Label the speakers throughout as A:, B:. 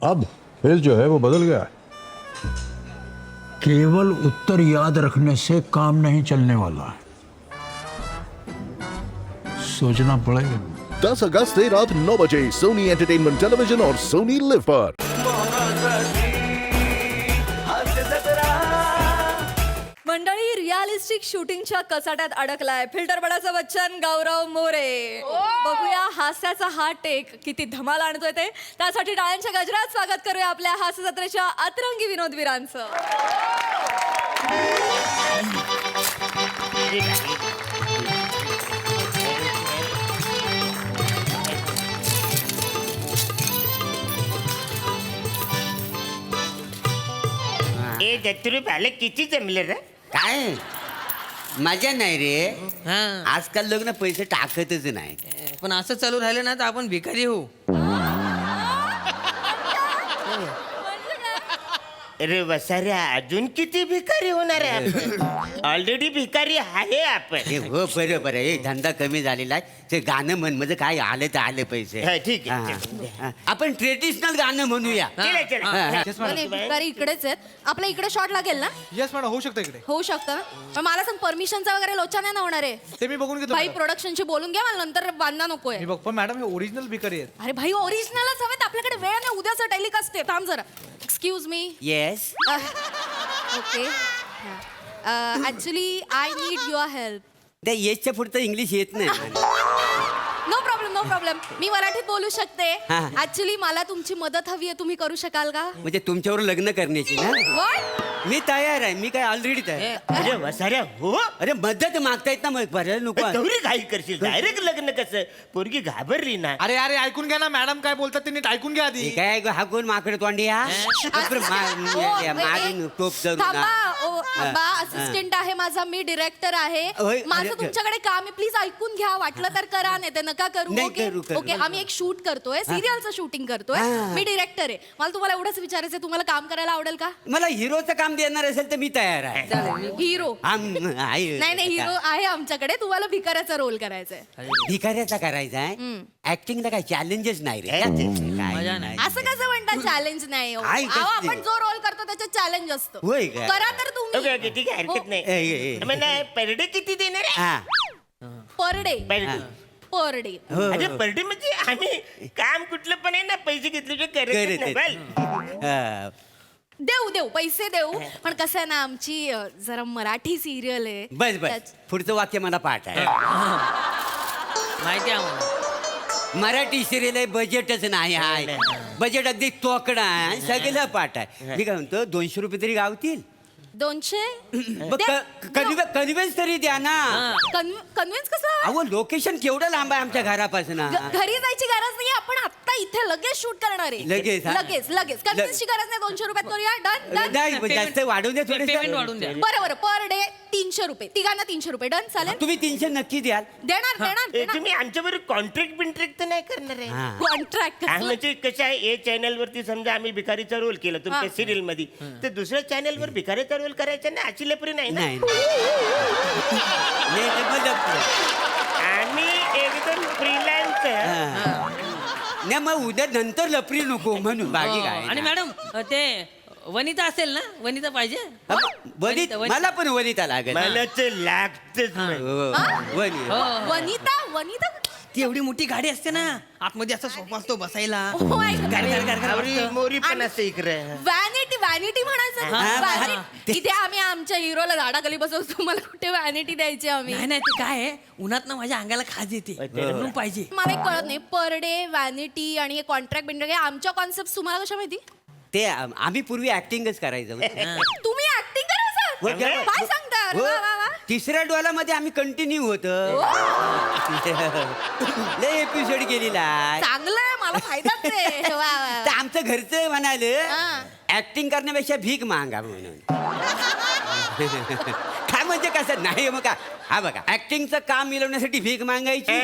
A: अब फेस जो है वो बदल गया है। केवल उत्तर याद रखने से काम नहीं चलने वाला है, सोचना पड़ेगा।
B: 10 अगस्त से रात 9 बजे सोनी एंटरटेनमेंट टेलीविजन और सोनी लिव पर।
C: मंडळी, रिअलिस्टिक शूटिंगच्या कचाट्यात अडकलाय फिल्टरपडाचा बच्चन गौरव मोरे. बघूया हास्याचा हा टेक किती धमाल आणतोय ते. त्यासाठी टाळ्यांच्या गजरात स्वागत करूया आपल्या हास्य जत्रेच्या अतरंगी विनोदवीरांचं.
D: ए दत्तरू बालक किती जमलं रे?
E: काय मजा नाही रे.
F: हा
E: आजकाल लग्न पैसे टाकतच नाही.
F: पण असं चालू राहिलं ना तर आपण भिकारी होऊ.
D: अरे वसाऱ्या, अजून किती भिकारी होणार आहे आपण? ऑलरेडी भिकारी आहे आपण.
E: हे हो बरोबर आहे. धंदा कमी झालेला आहे. ते गाणं म्हण म्हणजे काय आलं तर आले पैसे.
D: हा, ठीक
E: हा,
D: आहे.
E: हा. आपण ट्रेडिशनल गाणं म्हणूया.
D: चला, चला.
E: हा, हा.
C: नाही, भिकारी इकडेच आहेत. आपल्या इकडे शॉट लागेल ना?
G: येस मॅडम, होऊ शकतं इकडे.
C: होऊ शकतं ना? पण मला सांग, परमिशनचा वगैरे लोचा नाही ना होणार आहे?
G: ते मी बघून घेतो
C: भाई
G: मॅडम.
C: प्रोडक्शनशी बोलून घ्या, मला नंतर बांधणा नकोय.
G: मी बघ, पण मॅडम हे ओरिजिनल भिकारी आहेत.
C: अरे भाई, ओरिजिनलच हवेत. आपल्याकडे वेळ नाही, उद्याचं टेलिकास्ट आहे. थांब जरा. Excuse me.
E: Yes.
C: Okay. Actually I need your help.
E: त्या येसच्या पुढचं इंग्लिश येत नाही.
C: No problem, no problem. मी मराठीत बोलू शकते.
E: हा.
C: ऍक्च्युली मला तुमची मदत हवी आहे. तुम्ही करू शकाल का?
E: म्हणजे तुमच्यावर लग्न करण्याची ना?
C: What?
E: मी तयार आहे. मी काय ऑलरेडी तयार.
D: अरे वसाऱ्या, हो
E: अरे मदत मागतायत ना मग बरं नको.
D: गौरी घाई करशील. डायरेक्ट लग्न कसं? पोरगी घाबरली ना.
G: अरे अरे ऐकून घ्या ना मॅडम काय बोलतात ते नीट ऐकून घ्या आधी.
E: हे काय हा कोण माकड तोंडी हा? मागून टोप धरून
C: थांबा.
E: ना.
C: ओ, बा असिस्टंट आहे माझा, मी डिरेक्टर आहे.
E: होय,
C: माझं
E: अरे,
C: तुमच्याकडे काम आहे. प्लीज ऐकून घ्या. वाटलं तर करा, नाही तर नका करू.
E: नाही,
C: ओके
E: करू.
C: ओके. आम्ही एक शूट करतोय, सिरियलचं शूटिंग करतोय.
E: हा.
C: मी डिरेक्टर आहे. मला तुम्हाला एवढंच विचारायचं, तुम्हाला काम करायला आवडेल का?
E: मला हिरोचं काम देणार असेल तर मी तयार आहे.
C: हिरो
E: आहे.
C: नाही नाही, हिरो आहे आमच्याकडे. तुम्हाला भिकाऱ्याचा रोल करायचा आहे.
E: भिकाऱ्याचा करायचा आहे. ऍक्टिंगला काय चॅलेंजेस नाही रे.
F: मजा नाही.
C: असं कसं म्हणता चॅलेंज नाही? हो.
E: आहे कसली?
C: अहो, आपण जो रोल करतो त्याच्यात चॅलेंज असतं.
E: होय का?
C: करा तर
D: ओके ओके,
C: तुम्ही.
D: ठीक आहे, हरकत
E: ए,
D: नाही.
E: ए, ए.
D: म्हणा पर डे किती देणार आहे?
E: हा.
C: Per day.
D: Per day.
C: Per day.
E: हो,
D: अरे
E: हो.
D: पर डे म्हणजे आम्ही काम कुठलं पण आहे ना, पैसे घेतल्याशिवाय करत नाही.
E: करत
D: बल.
E: हा.
C: देऊ देऊ, पैसे देऊ. पण कसं आहे ना, आमची जरा मराठी सिरियल आहे.
E: बस बस पुढचं वाक्य मला पाठ आहे.
F: माहिती आहे आम्हाला.
E: मराठी सिरियल आहे, बजेटच नाही आहे. बजेट अगदी तोकडा आहे. सगळं पाठ आहे. मी काय म्हणतो 200 रुपये तरी गावतील.
C: 200?
E: कन्व्हेन्स तरी द्या ना.
C: कन्व्हिन्स कसं?
E: अहो लोकेशन केवढं लांब आहे आमच्या घरापासून.
C: घरी जायची गरज नाही. आपण आता इथे लगेच शूट करणार आहे.
E: लगेच, हा?
C: लगेच लगेच. कन्व्हिन्सची गरज नाही. 200 रुपयात करूया. Done done.
E: नाही जास्त वाढवून द्या
F: पेमेंट
E: थोडे.
F: वाढून द्या.
C: बरं बरं, पर डे 300 रुपये. तिघांना 300 रुपये. डन. चालेल.
E: तुम्ही 300 नक्की द्याल.
C: देणार देणार
D: ए,
C: देणार.
D: तुम्ही आमच्याबरोबर कॉन्ट्रॅक्ट बिंट्रॅक्ट तर नाही करणार आहे?
E: हा.
C: कॉन्ट्रॅक्ट.
D: काय म्हणजे कसं आहे, ए चॅनल वरती समजा आम्ही भिकारीचा रोल केला तुमच्या
C: हा.
D: सिरियल मध्ये, तर दुसऱ्या चॅनल वर भिकारीचा रोल करायचा ना, अशी लपरी नाही ना.
E: नाही नाही, ते मदत.
D: आम्ही एकदम फ्रीलान्स.
E: नाही मग उद्या नंतर लपरी नको म्हणून बाकी काय
F: आणि
E: नाही.
F: मॅडम ते वनिता असेल ना? वनिता पाहिजे.
E: वनिता
F: वनिता.
E: मला पण वनिता लागेल.
D: मला ते लागतच नाही.
E: हो, वनिता.
F: हो.
C: वनिता. वनिता.
F: ती एवढी मोठी गाडी असते ना, आतमध्ये असा सोफा असतो बसायला.
C: Oh my God.
D: आवरी मोरी पण असते इकडे.
C: व्हॅनिटी. व्हॅनिटी म्हणायचं.
E: हा,
C: Vanity. इथे आम्ही आमच्या हिरोला झाडाखाली बसवतो. तुम्हाला कुठे व्हॅनिटी द्यायची आम्ही?
F: नाही नाही, ते काय आहे, उन्हात ना माझ्या अंगाला खाज येते म्हणून पाहिजे.
C: मला एक कळत नाही. पर डे, व्हॅनिटी आणि हे कॉन्ट्रॅक्ट बिंट्रॅक्ट, आमच्या कॉन्सेप्ट तुम्हाला कशा माहिती?
E: ते आम्ही पूर्वी ऍक्टिंगच करायचं.
C: तुम्ही ऍक्टिंग
E: हो,
C: करायचं? काय सांगता?
E: हो,
C: वा, वा, वा.
E: तिसऱ्या डोलामध्ये आम्ही कंटिन्यू होत. लय एपिसोड गेलेला आहे.
C: चांगलंय, मला फायदाच आहे. वा, वा.
E: तर आमचं घरचं म्हणाले
C: हा.
E: ऍक्टिंग करण्यापेक्षा भीक मागा म्हणून. काय म्हणते म्हणजे कसं नाही मग का हा बघा ऍक्टिंगचं काम मिळवण्यासाठी भीक मागायची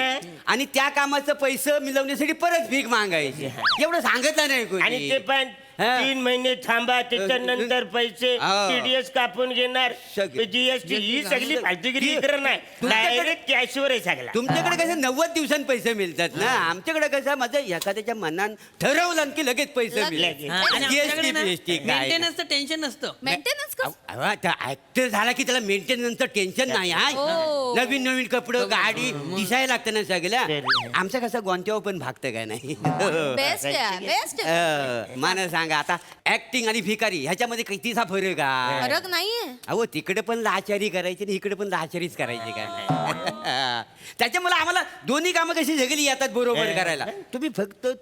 E: आणि त्या कामाचं पैसे मिळवण्यासाठी परत भीक मागायची एवढं सांगितलं नाही कोणी.
D: आणि ते पण
E: हा.
D: 3 महिने थांबा त्याच्यानंतर पैसे
E: हा.
D: टीडीएस कापून घेणार
E: सगळे.
D: जीएसटी ही सगळी फालतूगिरी इकडे नाही
E: तुमच्याकडे-
D: डायरेक्ट कॅशवर आहे सगळा.
E: तुमच्याकडे कसं 90 दिवसांत पैसे मिळतात ना आमच्याकडे कसं माझं एखाद्याच्या मनात ठरवलं की लगेच पैसे
D: लगेच.
F: हा, आणि आमच्याकडे ना
E: GST काय
F: मेंटेनन्सचं टेन्शन नसतं.
C: मेंटेनन्स का
E: ऍक्टर झाला की त्याला मेंटेनन्सचं टेन्शन नाही हा
C: हो.
E: नवीन नवीन कपडे गाडी दिसायला लागतं ना सगळं आमचं कसं गोंत्यावर पण भागतं काय नाही
C: बेस्ट आहे बेस्ट आहे.
E: मला सांगा आता ऍक्टिंग आणि भिकारी ह्याच्यामध्ये कितीचा फरक आहे
C: फरक नाहीये.
E: अहो तिकडे पण लाचारी करायची आणि इकडे पण लाचारीच करायची काय त्याच्यामुळे आम्हाला दोन्ही कामं कशी झगली येतात बरोबर करायला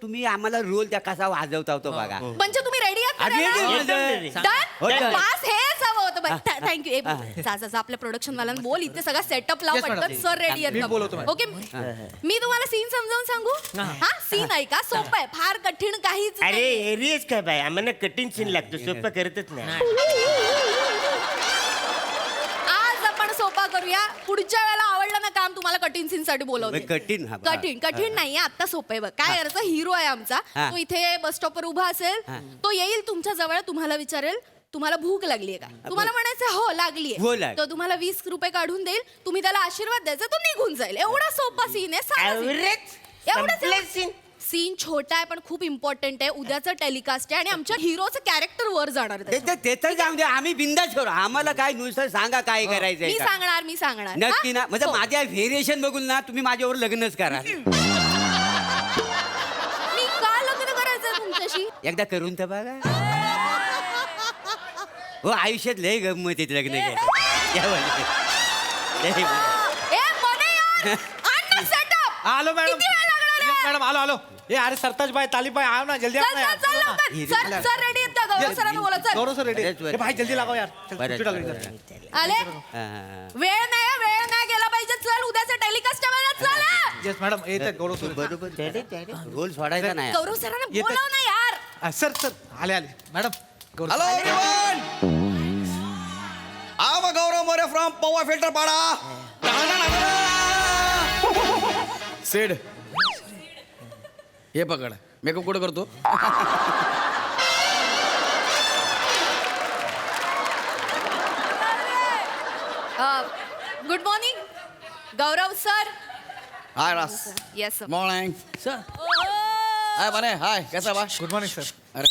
E: तुम्ही आम्हाला रोल त्या कसा वाजवता होतो बघा
C: म्हणजे तुम्ही रेडी
E: अरे,
C: आहात
E: ready. हो,
C: डन
E: done.
C: पास हेच हवं होतं थँक्यू जा आपल्या प्रोडक्शन वाल्यांना बोल इथे सगळा सेटअप लाव
G: Yes, madam.
C: पटकन सर रेडी
G: मी बोलवतो,
C: आहेत
G: madam.
C: ओके मी तुम्हाला सीन समजावून सांगू हा सीन ऐका सोपं आहे फार कठीण काहीच
D: अरे
C: नाहीये.
D: एरियस काय बाय आम्हाला कठीण सीन लागतो सोपं करतच नाही.
C: आज आपण सोपा करूया पुढच्या वेळेला आवडलं ना काम तुम्हाला कठीण सीन साठी बोलवते
E: कठीण हा,
C: कठीण नाहीये आता सोपं आहे बघ काय करायचं हिरो आहे आमचा
E: हा.
C: तो इथे बस स्टॉपवर उभा असेल तो येईल तुमच्या जवळ तुम्हाला विचारेल तुम्हाला भूक लागलीये का तुम्हाला म्हणायचं हो
E: हो,
C: लागलीये
E: लाग-
C: तो तुम्हाला 20 रुपये काढून देईल तुम्ही त्याला आशीर्वाद द्यायचा तो निघून जाईल एवढा सोपा सीन आहे साधा scene.
D: Average
C: एवढंच
D: संपलं
C: आहे.
D: scene.
C: सीन छोटा आहे पण खूप इम्पॉर्टंट आहे उद्याचं टेलिकास्ट आहे आणि आमच्या हिरोचं कॅरेक्टर वर जाणार आहे त्याच्यात.
E: ते तर जाऊ दे आम्ही बिंदाच करू आम्हाला काय नुसतं सांगा काय करायचंय
C: मी
E: का.
C: सांगणार
E: नक्की
C: हा?
E: ना म्हणजे
C: हो.
E: माझ्या व्हेरिएशन बघून ना तुम्ही माझ्यावर लग्नच करा
C: मी का लग्न करायचं तुमच्याशी
E: एकदा करून तर बघा हो आयुष्यात लय गंमत येते लग्न केलं. लय मजा.
C: ए मने यार आण ना सेटअप
G: आलो मॅडम
C: किती वेळ लागणार आहे?
G: मॅडम आलो ए अरे सरताज बाय तालीब बाय आओ ना जल्दी आओ
C: चल
G: ना यार.
C: चल चल लवकर सर रेडी आहेत का गौरव सरांना बोला चल
G: गौरव सर रेडी
E: बरेच वर.
G: ए भाई जल्दी लागाव यार चल,
E: बरं,
G: खुर्ची टाक
E: बरं,
G: इधर.
E: बरं.
C: आले
E: हा.
C: वेळ नाही गेला पाहिजे चल उद्याचं टेलिकास्ट वेळेला चल हा.
G: येस मॅडम येत आहेत गौरव सर
E: बरोबर रोल सोडायचा नाही
C: गौरव सरांना
G: येत
C: बोलाव ना यार
G: सर सर आले मॅडम गौरव
H: हॅलो एव्हरीवन आम गौरव मोरे फ्रॉम पवा फिल्टर पाडा सेड हे पकड मेकअप कुठं करतो
C: गुड मॉर्निंग गौरव सर
H: हाय रास
C: येस
H: मॉर्निंग
F: सर
H: हाय बने हाय कैसा बा
G: गुड मॉर्निंग सर
H: अरे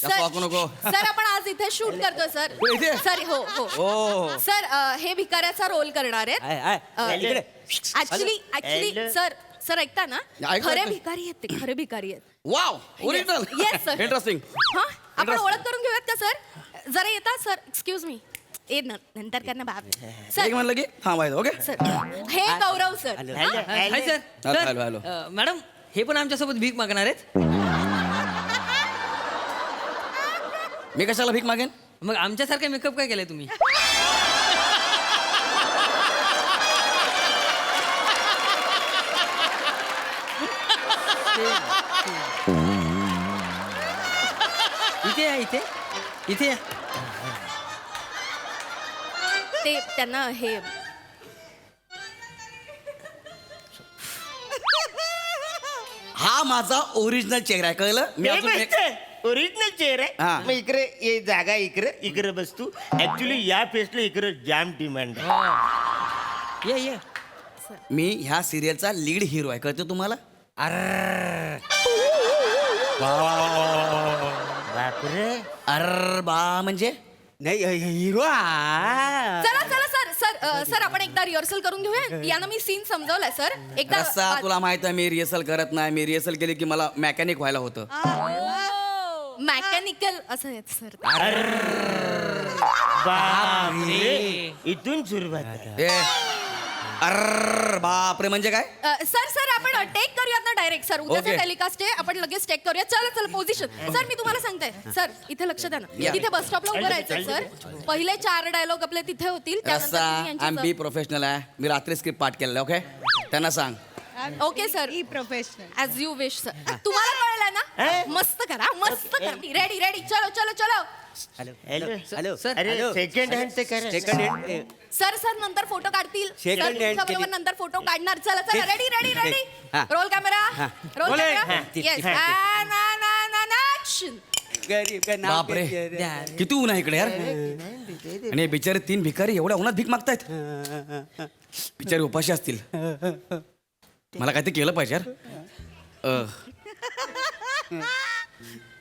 H: जास्त वाकू नको
C: सर आपण आज इथे शूट करतोय सर
H: हो, इथे?
C: सर हो
H: ओ.
C: हो सर हे भिकाऱ्याचा रोल करणार
E: हाय, हाय.
C: आहेत
E: इकडे.
C: Actually
D: Hello.
C: सर ऐकता ना
H: ऐकू
C: खरे
H: ऐकू.
C: भिकारी आहेत ते खरे भिकारी आहेत
H: wow original
C: yes sir
H: interesting
C: हा आपण ओळख करून घेऊयात का सर जरा येतात सर एक्सक्यूज मी नंतर करना बाप
H: एक
C: सर
H: म्हणलं की थांबायचं ओके
C: सर हे गौरव सर
E: हॅलो.
C: हा?
F: Hi sir
H: hello,
F: sir,
H: hello, hello.
F: Madam हे पण आमच्यासोबत भीक मागणार आहेत
H: मी कशाला भीक मागेन
F: मग आमच्यासारखा मेकअप काय केलाय तुम्ही इथे या इथे या
C: ते त्यांना हे
H: हा माझा ओरिजिनल चेहरा आहे कळलं मी अजून एक-
D: ओरिजिनल चेअर आहे
H: हा.
D: मग इकडे ये जागा इकडे बस तू ऍक्च्युली या फेसला इकडे जाम डिमांड आहे
F: ये
H: मी ह्या सिरियलचा लीड हिरो आहे कळतं तुम्हाला
D: बापरे
H: अर बा म्हणजे
E: नाही हिरो
C: चला चला सर आपण एकदा रिहर्सल करून घेऊया यांना मी सीन समजावलाय सर एकदा
H: रस्सा तुला माहित आहे मी रिहर्सल करत नाही मी रिहर्सल केली की मला मेकॅनिक व्हायला होतं
C: मॅकॅनिकल असं आहे सर
D: बापरे इथून सुरुवात आहे.
H: ए अर बापरे म्हणजे काय
C: सर आपण टेक करूयात ना डायरेक्ट सर उद्याचं
H: Okay.
C: टेलिकास्ट आहे आपण लगेच टेक करूया चला पोझिशन सर मी तुम्हाला सांगताय सर इथे लक्ष द्या ना
H: या.
C: तिथे बस स्टॉपला उभं राहायचं सर पहिले 4 डायलॉग आपले तिथे होतील त्यानंतर
H: रस्सा
C: तुम्ही यांच्या
H: आय एम बी प्रोफेशनल आहे मी रात्री स्क्रिप्ट पाठ केलेला ओके त्यांना सांग
C: okay sir
I: E professional.
C: As you wish sir. तुम्हाला कळलं ना? मस्त करा, मस्त करा. रेडी रेडी, चलो चलो चलो.
E: हॅलो
D: हॅलो
E: हॅलो
D: अरे सेकंड हँड ते करा.
E: सेकंड हँड
C: सर सर नंतर फोटो काढतील.
E: Second
C: सर,
E: hand
C: तुमच्या
E: केली.
C: बरोबर नंतर फोटो काढणार. चला चला, रेडी रेडी रेडी.
E: हा.
C: Roll camera, roll
G: Rolling.
C: Camera. Yes. Action.
E: गरीब का नाव
H: बापरे
F: द्या.
H: किती ऊन आहे इकडे यार आणि हे बिचारे 3 भिकारी एवढ्या उन्हात भीक मागतायत बिचारे उपाशी असतील मला काहीतरी केलं पाहिजे यार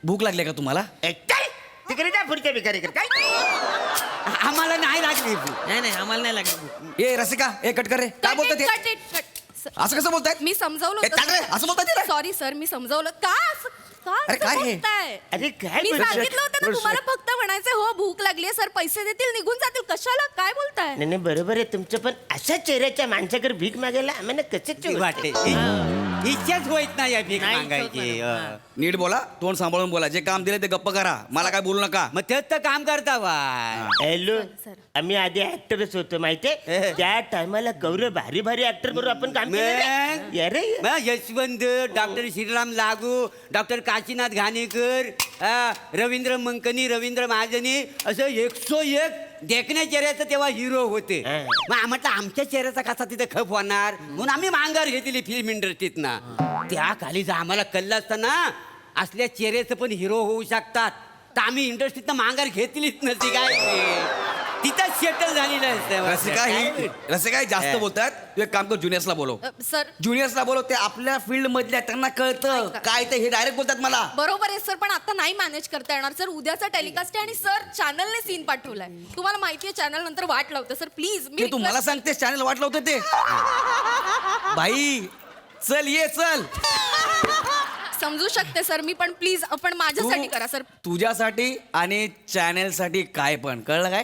H: भूक लागली का तुम्हाला
D: ए, काय तिकडे जा पुढच्या भिकारीकडे काय
E: आम्हाला नाही लागली
F: नाही नाही आम्हाला नाही लागत.
H: ए रसिका ए कट कर रे काय बोलतात ते
C: कट इट कट.
H: असं कसं बोलतायत
C: मी समजावलं
H: ए, चाल रे, असं बोलताय ते रे?
C: सॉरी सर, मी समजावलं. का असं- का
H: अरे,
C: असं
H: काय हे?
C: बोलताय?
D: अरे काय
C: मी
D: बोलतोय?
C: सांगितलं होतं ना तुम्हाला, फक्त म्हणायचं हो भूक लागली सर, पैसे देतील, निघून जातील. कशाला काय बोलताय?
D: नाही नाही, बरोबर आहे तुमचं, पण अशा चेहऱ्याच्या माणसाकडे भीक मागायला आम्हाला कसं
E: वाटते इच्छाच होत नाही या भीक
F: नाही
E: मागायची
F: होत
H: नीट बोला तोंड सांभाळून बोला जे काम दिले ते गप्प करा मला काय बोलू नका
E: मग तेच तर काम करता वा
D: हॅलो
C: सर.
D: आम्ही आधी ऍक्टरच होतो माहितीये त्या टायमाला गौरव भारी भारी ऍक्टर बरोबर आपण काम केलं अरे
E: मग यशवंत डॉक्टर श्रीराम लागू डॉक्टर काशीनाथ घाणेकर रवींद्र मंकनी रवींद्र महाजनी असं 101 देखण्या चेहऱ्याचं तेव्हा हिरो होते
D: हा.
E: मग म्हटलं आमच्या चेहऱ्याचा कसा तिथे खप होणार म्हणून आम्ही मांगार घेतली फिल्म इंडस्ट्रीत ना त्या खाली जर आम्हाला कळलं असतं ना असल्या चेहऱ्याचं पण हिरो होऊ शकतात तर आम्ही इंडस्ट्रीत मांगार घेतलीच नसती काय तिथं सेटल झालेलं
H: रसिका ही जास्त बोलतात तू एक काम कर ज्युनियर्सला बोलव
C: सर
H: ज्युनियर्सला बोलव ते आपल्या फील्ड मधल्या त्यांना कळतं
C: ऐका.
H: काय ते हे डायरेक्ट बोलतात मला
C: बरोबर आहे सर, पण आता नाही मॅनेज करता येणार सर. उद्याचा टेलिकास्ट आहे आणि सर चॅनलने सीन पाठवलाय. तुम्हाला माहितीये चॅनल नंतर वाट लावतं सर, प्लीज.
H: ते तू मला सांगतेस चॅनल वाटलं होतं ते भाई चल ये चल
C: समजू शकते सर मी, पण प्लीज आपण माझ्यासाठी करा सर.
H: तुझ्यासाठी आणि चॅनल साठी काय पण कळलं काय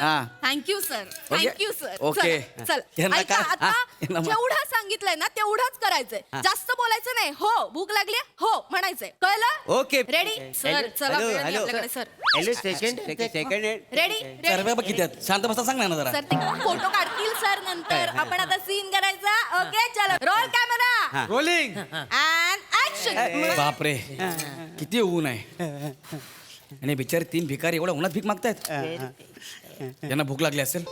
H: हा.
C: Thank you sir,
H: okay.
C: Thank you sir.
H: Okay.
C: चल
H: यांना
C: ऐका,
H: काय?
C: आता
H: हा, यांना मग.
C: जेवढं सांगितलंय ना तेवढंच करायचंय. जास्त बोलायचं नाही. हो भूक लागली हो म्हणायचंय, कळलं?
E: ओके.
C: Ready sir. चला
E: हॅलो,
C: वेळ नाही
E: हॅलो.
C: आपल्याकडे sir.
D: Hello second
E: second
C: ready
H: सर्व बघ किती आहेत. शांत बसा सांग ना जरा
C: सर ते फोटो काढतील सर नंतर. आपण आता सीन करायचा. ओके चलो roll camera
G: rolling.
C: And action.
H: बापरे किती ऊन आहे आणि बिचारे 3 भिकारी एवढ्या उन्हात भीक मागतायत त्यांना भूक लागली असेल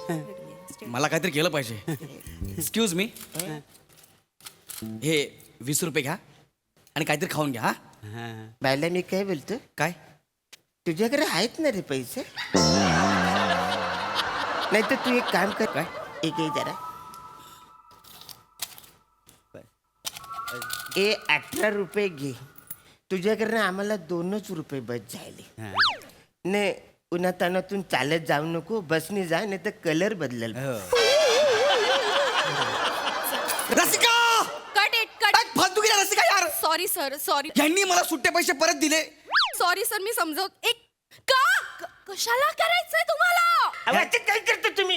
H: मला काहीतरी केलं पाहिजे एक्सक्यूज मी हे 20 रुपये घ्या आणि काहीतरी खाऊन घ्या हा
D: बायला मी काय बोलतो
H: काय
D: तुझ्याकडे आहेत ना रे पैसे नाही तर तू एक काम कर
H: काय?
D: एक जरा 18 रुपये घे तुझ्याकडनं आम्हाला 2च रुपये बस झाले ने उन्हातानातून चालत जाऊ नको बसने जा नाही तर कलर बदलल
H: रसिका
C: कट इट
H: काय
C: कट.
H: फालतू गेला रसिका यार
C: सॉरी सर, सॉरी.
H: यांनी मला सुट्टे पैसे परत दिले
C: सॉरी सर, मी समजव. एक कशाला करायचंय तुम्हाला?
D: अहो, आता काय करता तुम्ही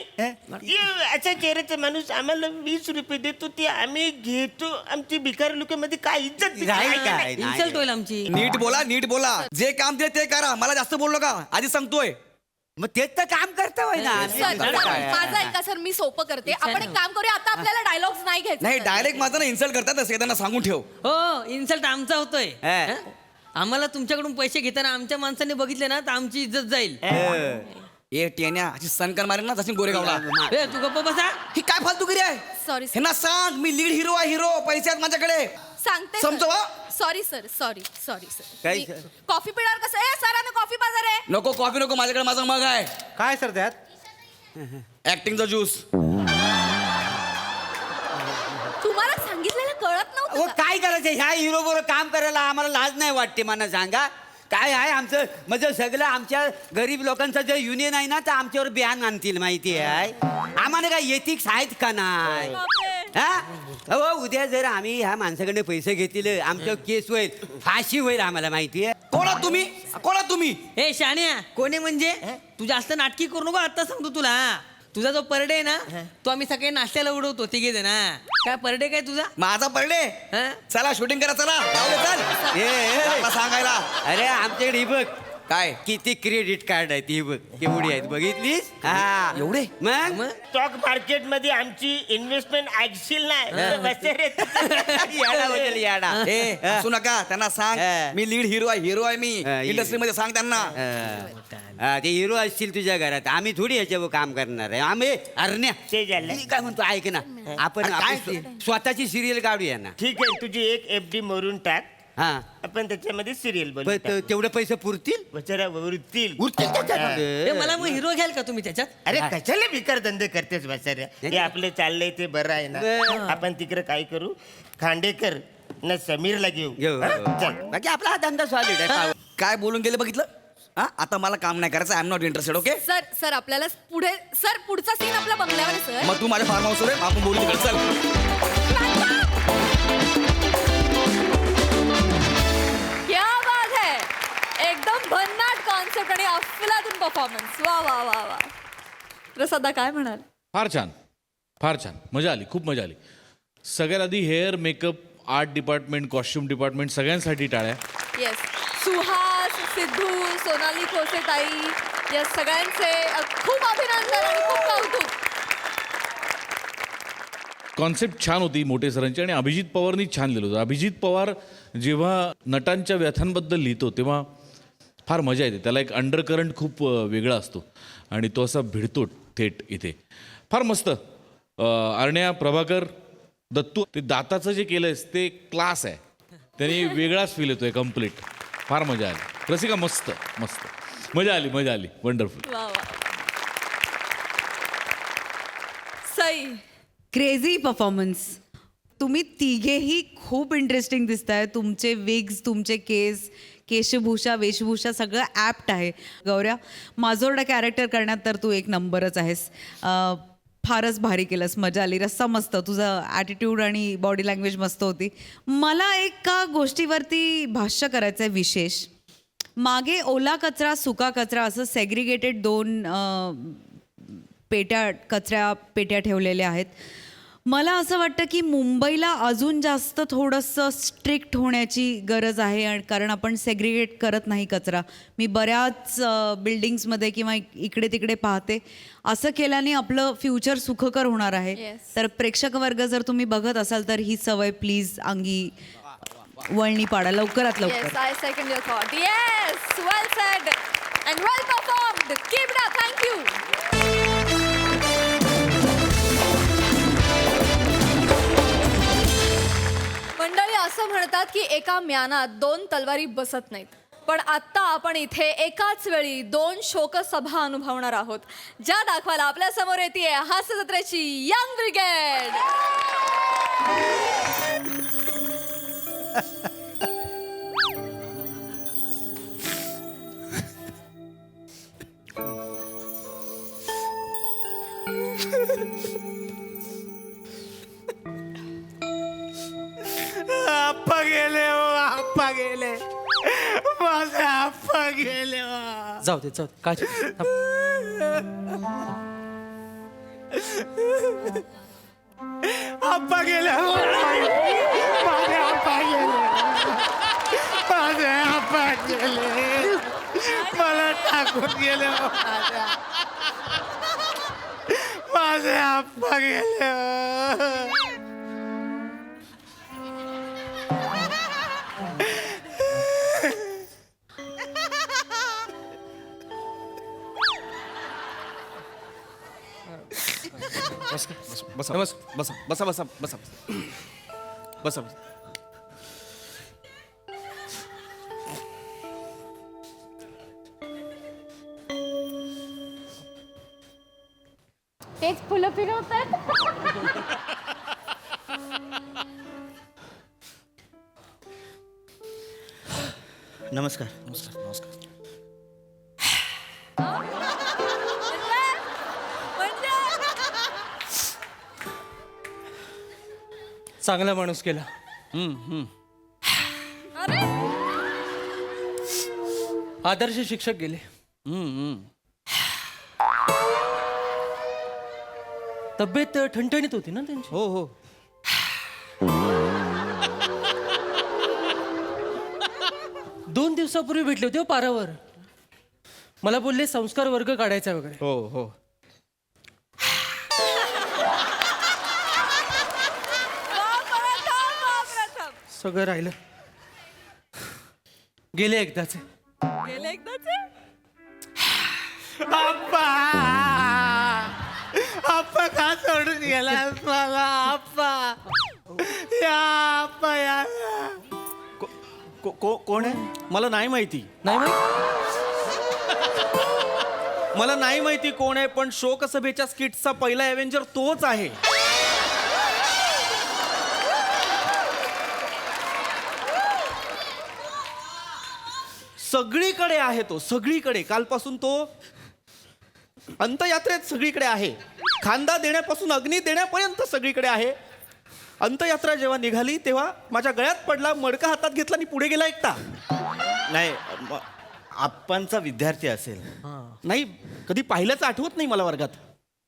D: ये अशा चेहऱ्याचा माणूस आम्हाला 20 रुपये देतो ते आम्ही घेतो आमची भिकारी लोकांमध्ये काय इज्जत
E: नाही काय
F: इन्सल्ट होईल आमची.
H: नीट बोला जे काम दिले ते करा मला जास्त बोललो का आधी सांगतोय
E: मग तेच तर काम करता होय ना
C: सर माझं ऐका सर, मी सोपं करते. आपण एक काम करूया, आता आपल्याला डायलॉग्स नाही घ्यायचे.
H: नाही
C: सर.
H: डायरेक्ट माझं ना इन्सल्ट करतात असे त्यांना सांगून ठेव
F: हो इन्सल्ट आमचा होतोय.
E: हा.
F: हं? आम्हाला तुमच्याकडून पैसे घेताना आमच्या माणसाने बघितले ना तर आमची इज्जत जाईल.
H: ए टेन्या अशी सनकर मारेल ना जशी गोरेगावला
F: ए, तू गप्प बसा.
H: ही काय फालतूगिरी आहे
C: सॉरी
H: हे ना सांग मी लीड हिरो आहे हिरो पैसे आहेत माझ्याकडे
C: सांगते.
H: समजवा.
C: सॉरी सर, सॉरी सॉरी
E: काय
C: सर.
E: सर?
C: कॉफी पिणार कसं? ए सरांना कॉफी बाजार आहे.
H: नको कॉफी नको माझ्याकडे माझा मग आहे
G: काय सर त्यात?
H: ऍक्टिंगचा ज्यूस
C: तुम्हाला सांगितलेलं कळत
E: हो
C: नव्हतं का?
E: काय करायचं ह्या हिरो बरोबर काम करायला आम्हाला लाज नाही वाटते मला सांगा काय आहे आमचं म्हणजे सगळं आमच्या गरीब लोकांचं जे युनियन आहे ना तर आमच्यावर बियाण आणतील माहिती आहे आम्हाला काय एथिक्स आहेत का नाही हा हो उद्या जर आम्ही ह्या माणसाकडे पैसे घेतील आमच्यावर केस होईल फाशी होईल आम्हाला माहिती आहे
H: कोणा तुम्ही
F: ए शाण्या कोणी म्हणजे तू जास्त नाटकी करू नको. आता सांगतो तुला तुझा जो परडे आहे ना तो आम्ही सकाळी नाश्त्याला उडवतो तिघे जण. काय परडे काय तुझा?
H: माझा पडले
F: हं?
H: चला शूटिंग करा चला जाऊ दे, चल
E: ए, ए,
H: चला सांगायला
E: अरे आमच्याकडे ही बघ
H: काय
E: किती क्रेडिट कार्ड आहेत ही बघ एवढी आहेत बघितलीस हा
H: एवढे?
E: मग
D: स्टॉक मार्केट मध्ये आमची इन्व्हेस्टमेंट ऐकशील नाही तर बसे रे.
E: याडा बदल याडा
H: ए असू नका त्यांना सांग
E: हा.
H: मी लीड हिरो आहे मी
E: हा, hero.
H: इंडस्ट्रीमध्ये सांग त्यांना
E: हा, ते हिरो असतील तुझ्या घरात आम्ही थोडी याच्यावर काम करणार आहे आम्ही अरण्या
D: ते झालं.
E: मी काय म्हणतो ऐक ना आपण
H: अरे काय
E: आपली स्वतःची सिरियल काढूया ना
D: ठीक आहे, तुझी एक FD मोरून टाक,
E: हा
D: आपण त्याच्यामध्ये सिरियल
E: पण
D: बनवू.
E: तेवढे पैसे पुरतील
D: बचारा उरतील.
E: उरतील
F: ए,
E: त्याच्यामध्ये
F: मला मग हिरो घ्याल का तुम्ही त्याच्यात
D: अरे कशाला भिकार धंदे करतेस बचाऱ्या? हे आपलं चाललंय ते बरं आहे ना.
E: बरं.
D: आपण तिकडे काय करू, खांडेकर ना समीरला घेऊ.
E: घेऊ
D: हा? चल.
E: बाकी आपला हा धंदा सॉलिड आहे
H: काय बोलून गेले बघितलं हा आता मला काम नाही करायचं I am not interested okay
C: sir आपल्याला पुढे सर पुढचा सीन आपल्या बंगल्यावर आहे सर.
H: मग तू माझ्या फार्म हाऊसवर आहे आपण बोलू तिकडे चल
C: क्या बात है, एकदम भन्नाट कॉन्सेप्ट आणि अफलातून परफॉर्मन्स. वा वा वा वा. प्रसादा काय म्हणाल?
I: फार छान मजा आली, खूप मजा आली. सगळ्यात आधी hair makeup art department costume department सगळ्यांसाठी टाळ्या.
C: येस, सुहास, सिद्धू, सोनाली खोसे ताई या सगळ्यांचे खूप अभिनंदन आणि खूप कौतुक.
I: कॉन्सेप्ट छान होती मोठे सरांची आणि अभिजित पवारनी छान लिहिलं होतं. अभिजित पवार जेव्हा नटांच्या व्यथांबद्दल लिहितो तेव्हा फार मजा येते. त्याला एक अंडरकरंट खूप वेगळा असतो आणि तो असा भिडतो थेट इथे. फार मस्त. अरण्या, प्रभाकर, दत्तू ते दाताचं जे केलंयस ते क्लास आहे. त्यांनी वेगळाच फील येतोय कम्प्लीट. फार मजा आली. रसिका मस्त मजा आली वंडरफुल.
C: वा वा. Sai,
J: crazy performance. तुम्ही तिघेही खूप इंटरेस्टिंग दिसताय. तुमचे विग्स, तुमचे केशभूषा, वेशभूषा सगळं ॲप्ट आहे. गौऱ्या, माजोर्डा कॅरेक्टर करण्यात तर तू एक नंबरच आहेस. फारच भारी केलंस, मजा आली. रस्सा मस्त, तुझं ॲटिट्यूड आणि बॉडी लँग्वेज मस्त होती. मला एका गोष्टीवरती भाष्य करायचं आहे विशेष. मागे ओला कचरा, सुका कचरा असं सेग्रिगेटेड 2 कचऱ्या पेट्या ठेवलेल्या आहेत. मला असं वाटतं की मुंबईला अजून जास्त थोडंसं स्ट्रिक्ट होण्याची गरज आहे आणि कारण आपण सेग्रिगेट करत नाही कचरा. मी बऱ्याच बिल्डिंग्समध्ये किंवा इकडे तिकडे पाहते. असं केल्याने आपलं फ्युचर सुखकर होणार आहे.
C: Yes.
J: तर प्रेक्षक वर्ग जर तुम्ही बघत असाल तर ही सवय प्लीज अंगी वळणी पाडा लवकरात लवकर.
C: yes, I second your thought. Yes, well said and well performed. Keep it up. Thank you. मंडळी, असं म्हणतात की एका म्यानात 2 तलवारी बसत नाहीत. पण आत्ता आपण इथे एकाच वेळी 2 शोकसभा अनुभवणार आहोत, ज्या दाखवायला आपल्या समोर येते हास्य जत्रेची यंग ब्रिगेड.
G: आप्पा गेले हो, आप्पा गेले, माझे आप्पा गेले हो.
F: जाऊ दे काय
G: आप्पा गेले हो, माझे आप्पा गेले, माझे आप्पा गेले, मला टाकून गेले हो, माझे आप्पा गेले हो.
H: बसा बसा बसा बसा बसा बसा.
C: तेच फुलं फिरवतात.
G: नमस्कार.
F: चांगला माणूस केला.
C: अरे,
F: आदर्श शिक्षक गेले. तब्येत ठणठणीत होती ना त्यांची.
H: हो हो
F: 2 दिवसापूर्वी भेटले होते हो पारावर.
G: मला बोलले संस्कार वर्ग काढायचा वगैरे.
K: हो हो.
G: सगळं राहिलं. गेले एकदाचे.
C: गेले एकदाचे.
G: आप्पा आप्पा का सोडून गेला मला आप्पा. या आप्पा या.
K: कोण आहे मला नाही माहिती.
G: नाही माहिती?
K: मला नाही माहिती कोण आहे, पण शोकसभेच्या स्किटचा पहिला एव्हेंजर तोच आहे. सगळीकडे आहे तो, सगळीकडे. कालपासून तो अंतयात्रेत सगळीकडे आहे. खांदा देण्यापासून अग्नी देण्यापर्यंत सगळीकडे आहे. अंतयात्रा जेव्हा निघाली तेव्हा माझ्या गळ्यात पडला, मडका हातात घेतला आणि पुढे गेला एकटा.
L: नाही आपणचा विद्यार्थी असेल.
K: नाही, कधी पाहिल्याचं आठवत नाही मला वर्गात.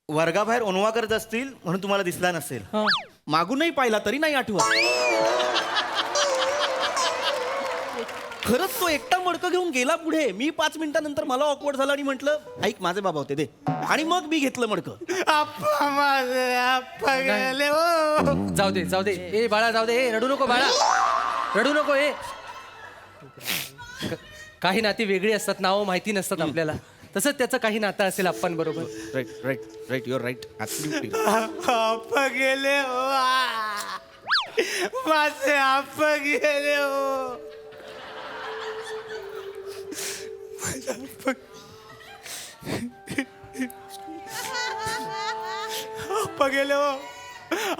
L: वर्गाबाहेर ओनवा करत असतील म्हणून तुम्हाला दिसला नसेल.
K: मागूनही पाहिला तरी नाही आठवत. खरंच तो एकटा मडकं घेऊन गेला पुढे. मी 5 मिनिटानंतर मला ऑकवर्ड झालं आणि म्हटलं ऐक माझे बाबा होते दे, आणि मग मी घेतलं मडकं.
G: आप्पा माझे आप्पा गेले हो. जाऊ दे जाऊ दे. ए बाळा जाऊ दे. ए रडू नको बाळा, रडू नको. ए काही नाती वेगळी असतात, नावं माहिती नसतात आपल्याला. तसंच त्याचं काही नातं असेल आप्पांबरोबर.
K: Right right right your right.
G: Appa गेले हो. माझे आप्पा गेले हो. आप्पा गेले हो.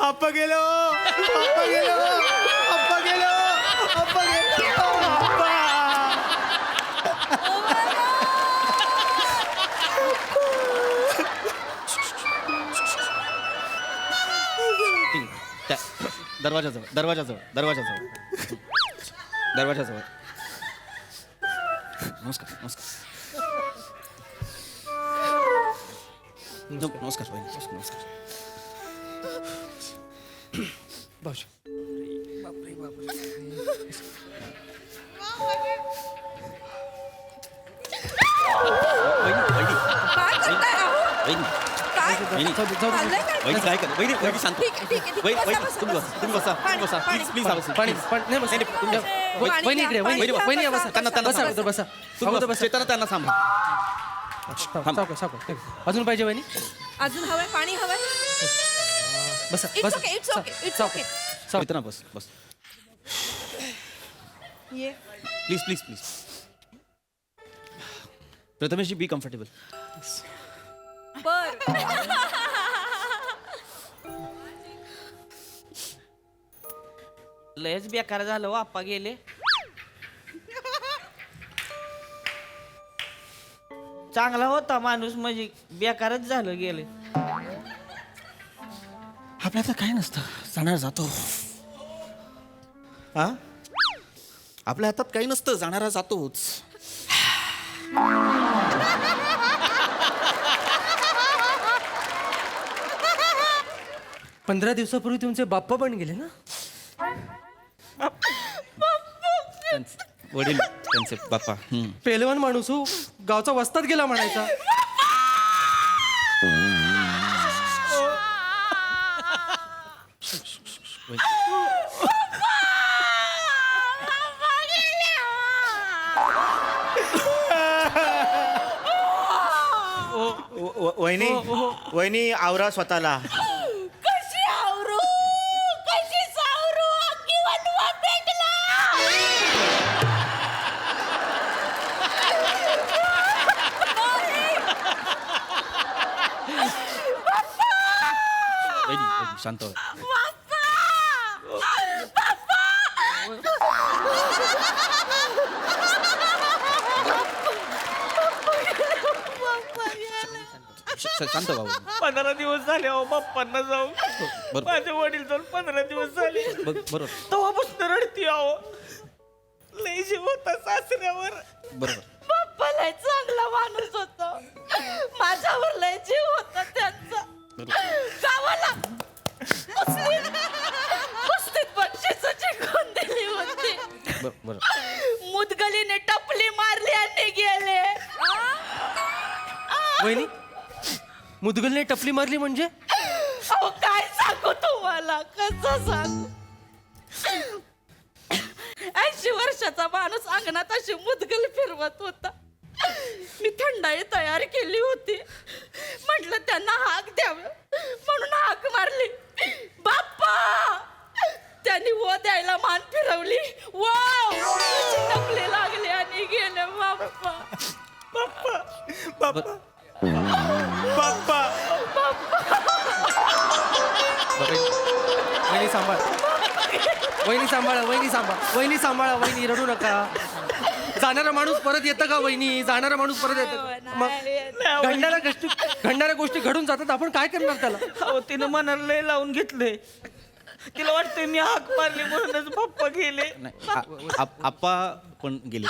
G: आप्पा गेले हो. आप्पा गेले हो. आप्पा गेले हो. आप्पा गेले हो. आप्पा.
K: दरवाजाजवळ दरवाजाजवळ दरवाजाजवळ दरवाजाजवळ. नमस्कार नमस्कार. नमस्कार नमस्कार नमस्कार.
G: बाजू.
K: वहिनी काय कर. वहिनी वहिनी शांत. तुम्ही बसा तुम्ही बसा प्लीज प्लीज
G: पाणी पाणी नाही बसा. वहिनी इकडे. वहिनी वहिनी बसा.
K: त्यांना
G: बसा अगोदर बसा. अगोदर बसा.
K: त्यांना सांभाळ.
G: सावकाश सावकाश. अजून पाहिजे वहिनी?
C: अजून हवंय पाणी हवंय.
G: बसा
C: इट्स
G: बसा.
C: Okay it's okay it's okay.
K: इतना बस बस.
C: ये
K: प्लीज प्लीज प्लीज. प्रथमेशजी बी कम्फर्टेबल.
C: बर.
E: लयच बेकार झालं हो, आप्पा गेले. चांगला होता माणूस, म्हणजे बेकारच झालं गेले.
K: आपल्याला काय नसतं, जाणार जातो. हा आपल्या हातात काही नसतं, जाणारा जातोच.
G: 15 दिवसापूर्वी तुमचे बाप्पा पण गेले ना?
K: वडील त्यांचे बाप्पा.
G: पेलवान माणूस हो, गावचा वस्ताद गेला म्हणायचा.
L: वहिनी वहिनी आवरा स्वतःला.
C: कशी आवरू कशी सावरू अख्खी वनवा पेटला.
K: शांत हो. शांत बाबू.
E: 15 दिवस झाले अहो बाप्पांना जाऊन. माझे वडील जाऊन 15 दिवस झाले.
K: बरोबर
E: तेव्हापासून रडती अहो. लय जीव होता सासऱ्यावर.
K: बरोबर.
C: बाप्पा लय चांगला माणूस होता. माझ्यावर लय जीव होता त्यांचा. गावाला कुस्तीत बक्षीस जिंकून दिली होती.
K: बरोबर.
C: मुदगलीने टपली मारली आणि गेले.
G: वहिनी मुदगलने टपली मारली म्हणजे
C: अहो काय सांगू तुम्हाला, कसं सांगू. 80 वर्षाचा माणूस अंगणात अशी मुदगल फिरवत होता. मी थंडाई तयार केली होती. म्हटलं त्यांना हाक द्यावं म्हणून हाक मारली. बाप्पा, त्यांनी वो द्यायला मान फिरवली. टपले लागले आणि गेले. बाप्पा
G: बाप्पा बाप्पा वहिनी सांभाळ, वहिनी सांभाळा, वहिनी सांभाळ, वहिनी सांभाळा, वहिनी रडू नका. जाणारा माणूस परत येतं का वहिनी? जाणारा माणूस परत येतं. मग घडणाऱ्या गोष्टी घडून जातात, आपण काय करणार त्याला?
K: अहो तिनं मनाला लय लावून घेतले. तिला वाटतंय मी हाक मारली म्हणूनच पप्पा गेले.
L: आप्पा पण गेले.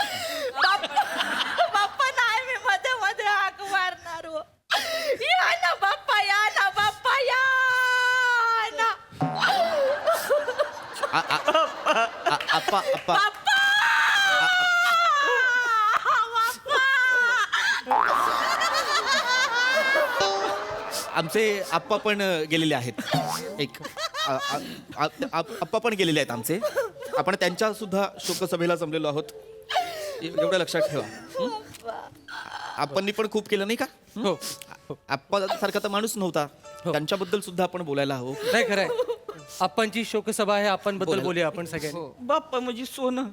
C: बाप्पा नाही, मी मध्ये मध्ये हाक मारणार हो. या ना बाप्पा, या ना बाप्पा, या ना.
L: आप्पा आप्पा आमचे आप्पा पण गेलेले आहेत. आप्पा पण गेलेले आहेत आमचे. आपण त्यांच्या सुद्धा शोकसभेला जमलेलो आहोत, एवढं लक्षात ठेवा. आप्पांनी पण खूप केलं नाही का?
G: हो,
L: आप्पा सारखा तर माणूस नव्हता. त्यांच्याबद्दल सुद्धा आपण बोलायला हवं.
G: नाही खरंय. आपणची शोकसभा आहे, आपण बद्दल बोलूया आपण सगळ्यांनी.
K: बाप्पा म्हणजे सोनं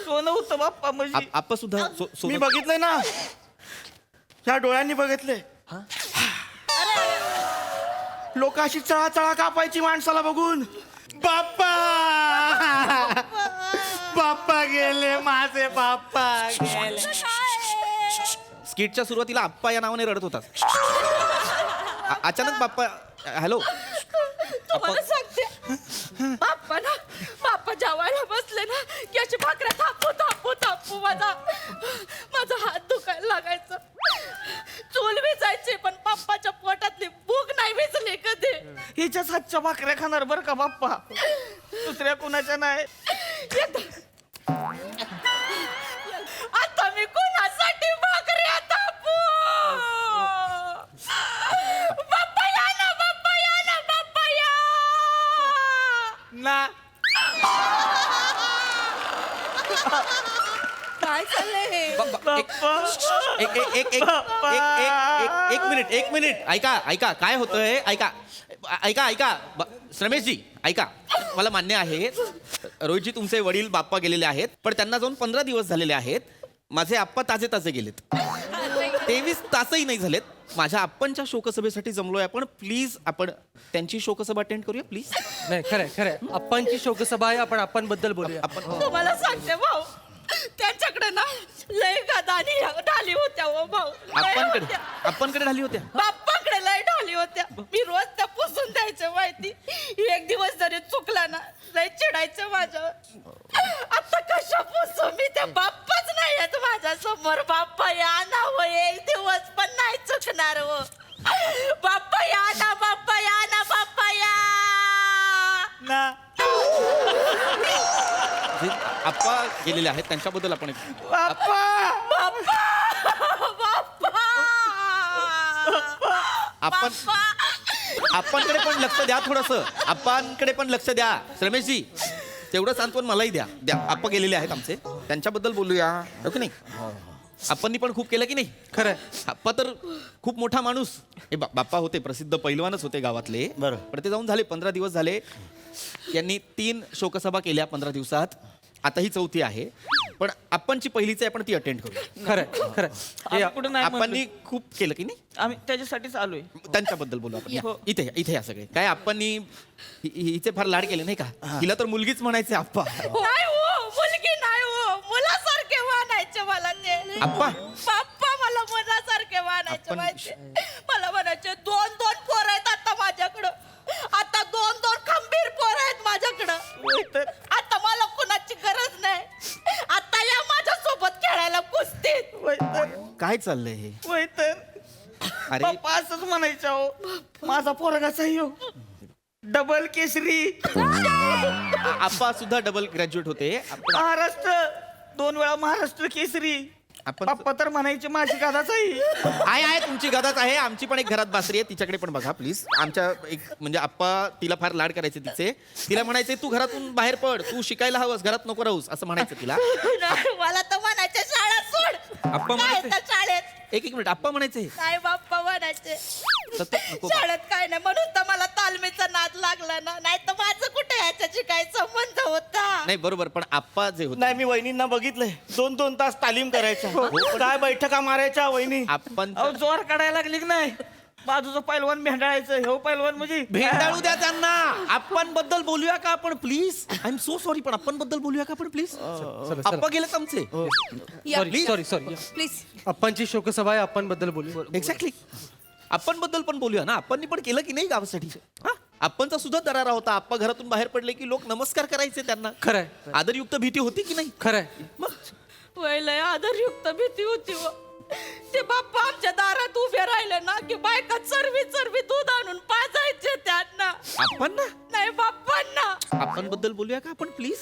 K: होतं. बाप्पा म्हणजे
L: आप्पा सुद्धा
K: मी बघितलंय ना, ह्या डोळ्यांनी बघितले. लोक अशी चळा चळा कापायची माणसाला बघून. बाप्पा बाप्पा गेले, माझे बाप्पा गेले.
L: स्किटच्या सुरुवातीला आप्पा या नावाने रडत होता. अचानक बाप्पा, हॅलो,
C: तुम्हाला सांगते, बाप्पा जेवायला बसले ना की अशी भाकऱ्या थापू थापू थापू माझा हात दुखायला लागायचं. चूल विजायची, पण बाप्पाच्या पोटातली भूक नाही विजली कधी.
K: हिच्याच हातच्या भाकऱ्या खाणार बरं का बाप्पा, दुसऱ्या कुणाच्या नाही.
C: आता मी कोणासाठी भाकऱ्या थापू? बाप्पा या ना, बाप्पा या ना, बाप्पा या
K: ना.
C: काय चाललंय हे?
L: एक मिनिट ऐका काय होतंय. ऐका रमेशजी, ऐका. मला मान्य आहे रोहितजी, तुमचे वडील बाप्पा गेलेले आहेत, पण त्यांना जाऊन 15 दिवस झालेले आहेत. माझे आप्पा ताजे गेलेत. 23 तासही नाही झालेत. माझ्या आप्पांच्या शोकसभेसाठी जमलोय आपण. प्लीज आपण त्यांची शोकसभा अटेंड करूया प्लीज.
G: नाही खरंय, आपणची शोकसभा आहे, आपण बद्दल बोलूया.
C: तुम्हाला सांगते भाऊ, त्यांच्याकडे ना लय गदानी ढाली होत्या हो भाऊ.
L: आपणकडे ढाली होत्या.
C: बाप्पाकडे लय ढाली होत्या. मी रोज त्या पुसून द्यायचं माहिती. एक दिवस जरी चुकला ना लय चिडायचं माझ्यावर. आता कशा पुसू मी? त्या बाप्पाच नाही आहेत माझ्या समोर. बाप्पा या ना हो, एक दिवस पण नाही चुकणार हो. बाप्पा या ना, बाप्पा या ना, बाप्पा या
K: ना.
L: आप्पा गेलेले आहेत, त्यांच्याबद्दल आपण आपणकडे पण लक्ष द्या थोडंसं. आपणकडे पण लक्ष द्या रमेशजी. तेवढं सांत्वन मलाही द्या. आप्पा गेलेले आहेत आमचे, त्यांच्याबद्दल बोलूया हो की नाही? आपणनी पण खूप केलं की नाही?
G: खरंय.
L: आप्पा तर खूप मोठा माणूस. हे बाप्पा होते, प्रसिद्ध पैलवानच होते गावातले.
E: बरं.
L: पण ते जाऊन झाले 15 दिवस झाले. यांनी 3 शोकसभा केल्या 15 दिवसात. आता ही 4थी आहे, पण आपणची पहिलीच आहे, आपण ती अटेंड करू.
G: खरंय.
K: कुठं नाही
L: आपणनी खूप केलं की नाही?
K: आम्ही त्याच्यासाठीच आलोय.
L: त्यांच्याबद्दल बोलू आपण. इथे या सगळे. काय आपणनी हिचे फार लाड केले नाही का? हिला तर मुलगीच म्हणायचे आप्पा.
C: नाही हो, मुलगी नाही हो, मुलासारखे मानायचे मला ते.
L: आप्पा?
C: बाप्पा मला मुलासारखे मानायचे माहिती. मला म्हणायचे 2-2 पोरं आहेत आता माझ्याकडं. आता 2-2 खंबीर पोरं आहेत माझ्याकडं. आता मला कुणाची गरज नाही. आता या माझ्या सोबत खेळायला कुस्तीत.
L: काय चाललंय हे?
K: वय तर
L: अरे
K: बाप्पा असंच म्हणायचं हो. माझा पोरगाचा हो डबल केसरी.
L: आप्पा सुद्धा डबल ग्रॅज्युएट होते.
K: महाराष्ट्र 2 वेळा महाराष्ट्र केसरी.
L: आपण
K: पप्पा तर म्हणायचे माझी गदाच
L: आहे तुमची गदाच आहे. आमची पण एक घरात बासरी आहे, तिच्याकडे पण बघा प्लीज. आमच्या एक म्हणजे आप्पा तिला फार लाड करायचे तिचे. तिला म्हणायचे तू घरातून बाहेर पड, तू शिकायला हवंस, घरात नको राहूस असं म्हणायचं तिला.
D: मला तर म्हणायचं शाळा सोड.
L: आप्पा
D: काय
L: म्हणायचे
D: तर शाळेत
L: एक मिनिट आप्पा म्हणायचे
D: नाही बाप्पा म्हणायचे
L: सतत नको.
D: शाळेत काय नाही म्हणून तर मला तालमीचा नाद लागला ना, नाही तर माझं कुठे याच्याशी काय संबंध होता.
L: नाही बरोबर, पण आप्पा जे होते
K: नाही मी वहिनींना बघितलंय 2-2 तास तालीम करायच्या, काय बैठका मारायच्या वहिनी.
L: आपण
K: अहो जोर काढायला लागली की नाही, बाजूचं पैलवान भेंडाळायचं, हे पैलवान म्हणजे
L: भेंडाळू द्या त्यांना. आपण बद्दल बोलूया का आपण please. I am so sorry, पण आपण बद्दल बोलूया का आपण प्लीज. आप्पा गेलेत आमचे.
G: Sorry
C: please.
G: अप्पांची शोकसभा आहे, अप्पांबद्दल बोलू.
L: एक्झॅक्टली. आपण बद्दल पण बोलूया ना. आपण पण केलं की नाही गावासाठी. आपणचा सुद्धा दरारा होता. आप्पा घरातून बाहेर पडले की लोक नमस्कार करायचे त्यांना.
G: खरंय
L: आदरयुक्त भीती होती की नाही.
G: खरंय.
L: मग
D: वयलय आदरयुक्त भीती होती व. ते बाप्पा आमच्या दारात उभे राहिले ना की बायका चरवी दूध आणून पाजायचे त्यांना.
L: आपण ना
D: नाही बाप्पांना.
L: आपण बद्दल बोलूया का आपण प्लीज.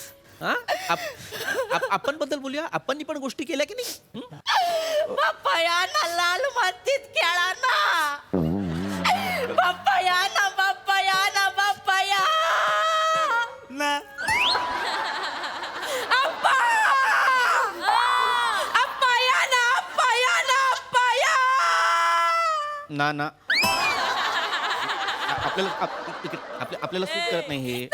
L: आपण बद्दल बोलूया. आपण पण गोष्टी केल्या की नाही.
D: बाप्पा या ना लाल मातीत खेळा ना. बाप्पा या ना, बाप्पा या ना, बाप्पा या
K: ना.
D: अप्पा अप्पा या ना, अप्पा या ना, अप्पा या
L: ना आपल्याला सूट करत नाही हे.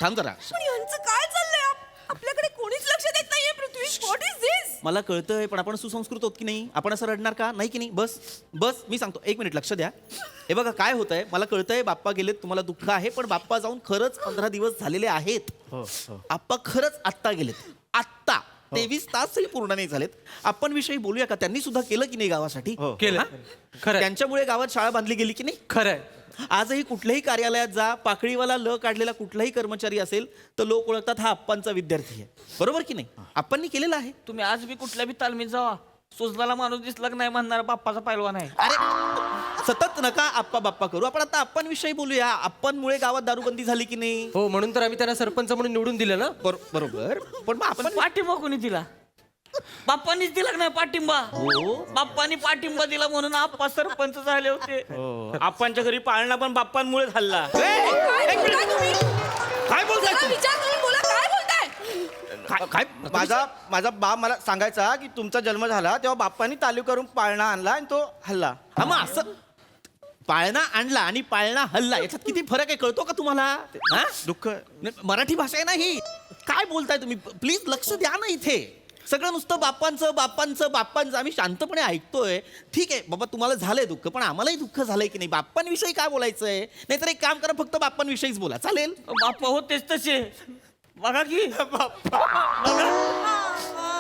L: थांब जरा.
C: पण यांचं काय चाललंय? आपल्याकडे कोणीच लक्ष देत नाहीये पृथ्वी. व्हॉट इज दिस?
L: मला कळतंय, पण आपण सुसंस्कृत होत की नाही. आपण असं रडणार का नाही की नाही. बस मी सांगतो, एक मिनिट लक्ष द्या. हे बघा काय होतंय, मला कळतंय बाप्पा गेलेत, तुम्हाला दुःख आहे, पण बाप्पा जाऊन खरंच 15 दिवस झालेले आहेत. आप्पा खरंच आत्ता गेलेत. आत्ता 23 तासही पूर्ण नाही झालेत. आपण विषयी बोलूया का. त्यांनी सुद्धा केलं की नाही गावासाठी.
G: केलं. खरंय
L: त्यांच्यामुळे गावात शाळा बांधली गेली की नाही.
G: खरंय.
L: आजही कुठल्याही कार्यालयात जा, पाकळीवाला ल काढलेला कुठलाही कर्मचारी असेल तर लोक ओळखतात हा आप्पांचा विद्यार्थी आहे. बरोबर की नाही. आप्पांनी केलेलं आहे.
K: तुम्ही आज बी कुठल्या बी तालमीत जावा, सुजलाला माणूस दिसला की नाही म्हणणार बाप्पाचा पैलवान आहे.
L: अरे सतत नका आप्पा बाप्पा करू. आपण आता आप्पांविषयी बोलूया. आप्पांमुळे गावात दारूबंदी झाली की नाही.
G: हो, म्हणून तर आम्ही त्यांना सरपंच म्हणून निवडून दिलं ना.
L: बरोबर, पण मग आपण
K: पाठिंबा कोणी दिला? बाप्पानीच दिला नाही पाठिंबा. बाप्पानी पाठिंबा दिला म्हणून आप्पा सरपंच झाले होते. आप्पांच्या घरी पाळणा पण बाप्पांमुळे झाला.
L: काय बोलताय तुम्ही?
C: विचार करून बोला, काय बोलताय?
L: काय
K: माझा बाप मला सांगायचा की तुमचा जन्म झाला तेव्हा बाप्पानी तालीम करून पाळणा आणला आणि तो हल्ला.
L: हा मग असं पाळणा आणला आणि पाळणा हल्ला याच्यात किती फरक आहे कळतो का तुम्हाला. हा?
K: दुःख
L: मराठी भाषा आहे ना ही. काय बोलताय तुम्ही. प्लीज लक्ष द्या ना इथे. सगळं नुसतं बाप्पांचं आम्ही शांतपणे ऐकतोय. ठीक आहे बाबा, तुम्हाला झालंय दुःख, पण आम्हालाही दुःख झालंय की नाही. बाप्पांविषयी काय बोलायचंय. नाहीतर एक काम करा, फक्त बाप्पांविषयीच बोला, चालेल.
K: बाप्पा होतेच तसे. बघा की बाप्पा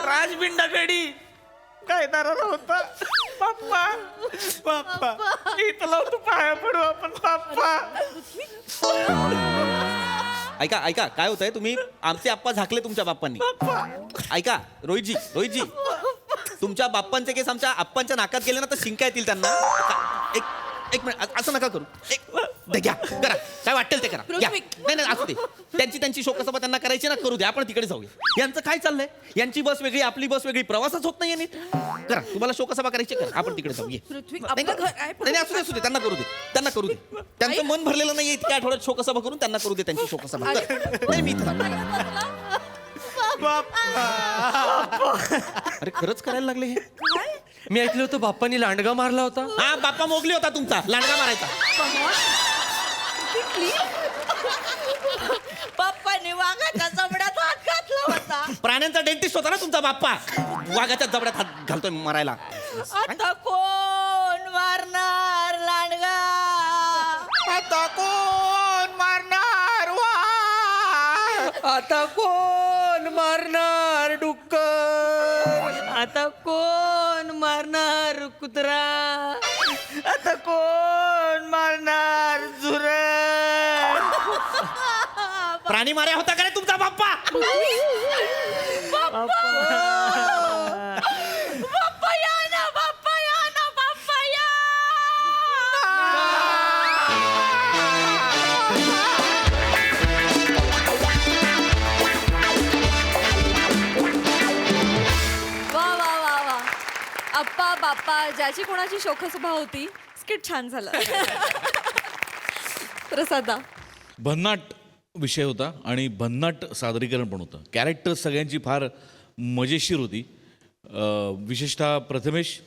K: राजबिंडागडी काय दाराला होता. बाप्पा इथं लावतो, पाया पडू आपण. बाप्पा
L: ऐका काय होतंय. तुम्ही आमचे आप्पा झाकले तुमच्या बाप्पांनी. ऐका रोहितजी तुमच्या बाप्पांचे केस आमच्या आप्पांच्या नाकात गेले ना तर शिंका येतील त्यांना. एक मिनिट असं नका करू. घ्या करा, काय वाटेल ते करा. नाही असू दे. त्यांची शोकसभा त्यांना करायची ना, करू द्या. आपण तिकडे जाऊया. यांचं काय चाललंय. यांची बस वेगळी, आपली बस वेगळी, प्रवासच होत नाहीये नीट. करा, तुम्हाला शोकसभा करायची करा, आपण तिकडे जाऊया. नाही असू दे त्यांना करू दे. त्यांचं मन भरलेलं नाहीये इतक्या आठवड्यात शोकसभा करून. त्यांना करू दे त्यांची शोकसभा. नाही मी अरे खरंच करायला लागले हे.
G: मी ऐकलं होतं बाप्पांनी लांडगा मारला होता.
L: हा बाप्पा मोगली होता तुमचा, लांडगा मारायचा.
D: बाप्पाने वाघाच्या जबड्यात हात घातला होता.
L: प्राण्यांचा डेंटिस्ट होता ना तुमचा बाप्पा. वाघाच्या जबड्यात हात घालतोय मारायला.
D: आता कोण मारणार लांडगा.
K: आता कोण मारणार वाघ.
G: आता कोण मारणार डुक्कर.
F: आता कोण मारणार कुत्रा.
K: आता कोण मारणार झुर.
L: प्राणी मार्या होता का रे तुमचा बाप्पा.
D: बाप्पा या ना, बाप्पा या ना, बाप्पा या.
C: वा वा वा वा. आप्पा बाप्पा ज्याची कोणाची शोकसभा होती स्किट छान झालं. प्रसादा.
I: भन्नाट विषय होता आणि भन्नाट सादरीकरण पण होतं. कॅरेक्टर्स सगळ्यांची फार मजेशीर होती. विशेषतः प्रथमेश,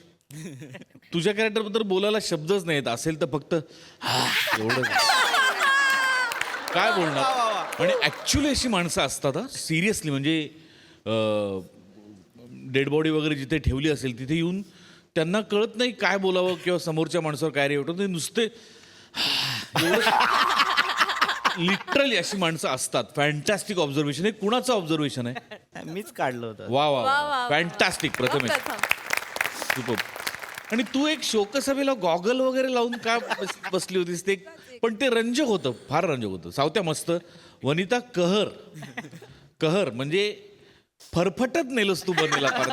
I: तुझ्या कॅरेक्टरबद्दल बोलायला शब्दच नाहीत. असेल तर फक्त एवढं काय बोलणार. आणि ॲक्च्युली अशी माणसं असतात हा, सिरियसली. म्हणजे डेड बॉडी वगैरे जिथे ठेवली असेल तिथे येऊन त्यांना कळत नाही काय बोलावं किंवा समोरच्या माणसावर काय रिॲक्ट ते नुसते लिटरली अशी माणसं असतात. Fantastic observation. हे कुणाचं ऑब्झर्वेशन आहे?
K: मीच काढलं होतं.
I: वा वा
C: वा,
I: वा
C: वा.
I: Fantastic Prathamesh, super. आणि तू एक शोकसभेला गॉगल वगैरे लावून का बसली होतीस ते, पण ते रंजक होतं, फार रंजक होतं. सावत्या मस्त. वनिता कहर, कहर म्हणजे फरफटत नेलंस तू बनेला फार.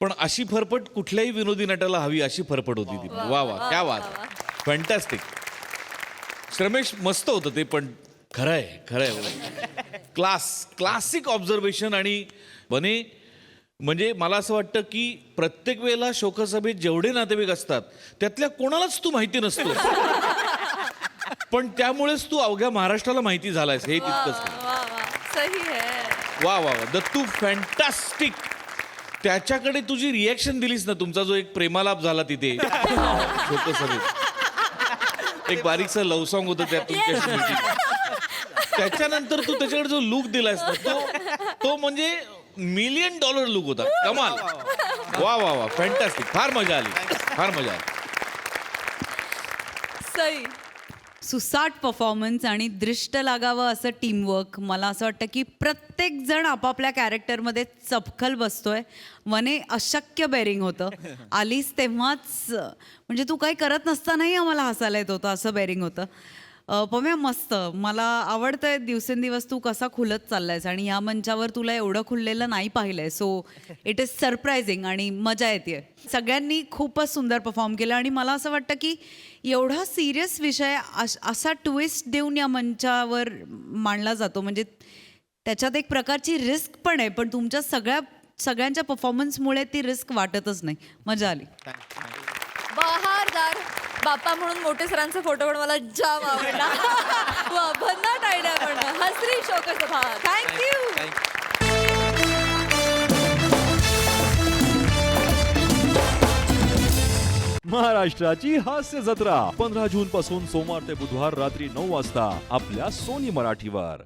I: पण अशी फरफट कुठल्याही विनोदी नटाला हवी अशी फरफट होती ती. वा वा क्या वाद, फॅन्टॅस्टिक. श्रमेश मस्त होतं ते, पण खरंय क्लासिक ऑब्झर्वेशन. आणि बने म्हणजे मला असं वाटतं की प्रत्येक वेळेला शोकसभेत जेवढे नातेवाईक असतात त्यातल्या कोणालाच तू माहिती नसतो, पण त्यामुळेच तू अवघ्या महाराष्ट्राला माहिती झालायस. हे तितकंच
C: सही है.
I: वा वा वा दत्तू, फॅन्टॅस्टिक. त्याच्याकडे तुझी रिॲक्शन दिलीस ना, तुमचा जो एक प्रेमालाप झाला तिथे शोकसभेत, एक बारीकसा लव्ह सॉन्ग होतं त्या तुमच्याशी meeting. त्याच्यानंतर तू त्याच्याकडे जो लुक दिलास ना तो म्हणजे $1 मिलियन लुक होता. कमाल. वा वा वा फॅन्टॅस्टिक. फार मजा आली, फार मजा आली.
C: सई.
J: सुसाट परफॉर्मन्स आणि दृष्ट लागावं असं टीमवर्क. मला असं वाटतं की प्रत्येक जण आपापल्या कॅरेक्टरमध्ये चपखल बसतोय. मने अशक्य बेरिंग होतं. आलीस तेव्हाच म्हणजे तू काही करत नसतानाही आम्हाला हसायला येत होतं, असं बेरिंग होतं. पम्या मस्त. मला आवडतंय दिवसेंदिवस तू कसा खुलत चाललायस आणि या मंचावर तुला एवढं खुललेलं नाही पाहिलंय. सो इट इज सरप्रायझिंग आणि मजा येते. सगळ्यांनी खूपच सुंदर परफॉर्म केलं आणि मला असं वाटतं की एवढा सिरियस विषय असा ट्विस्ट देऊन या मंचावर मांडला जातो, म्हणजे त्याच्यात एक प्रकारची रिस्क पण आहे, पण तुमच्या सगळ्यांच्या परफॉर्मन्समुळे ती रिस्क वाटतच नाही. मजा आली.
C: बहारदार. बाप्पा म्हणून मोठे सरांचा फोटो पण मला जाम आवडला. वा, भन्नाट आयडिया पण. हसरी शोकसभा. थँक्यू.
M: महाराष्ट्राची हास्य जत्रा 15 जून पासून सोमवार ते बुधवार रात्री 9 वाजता आपल्या सोनी मराठीवर.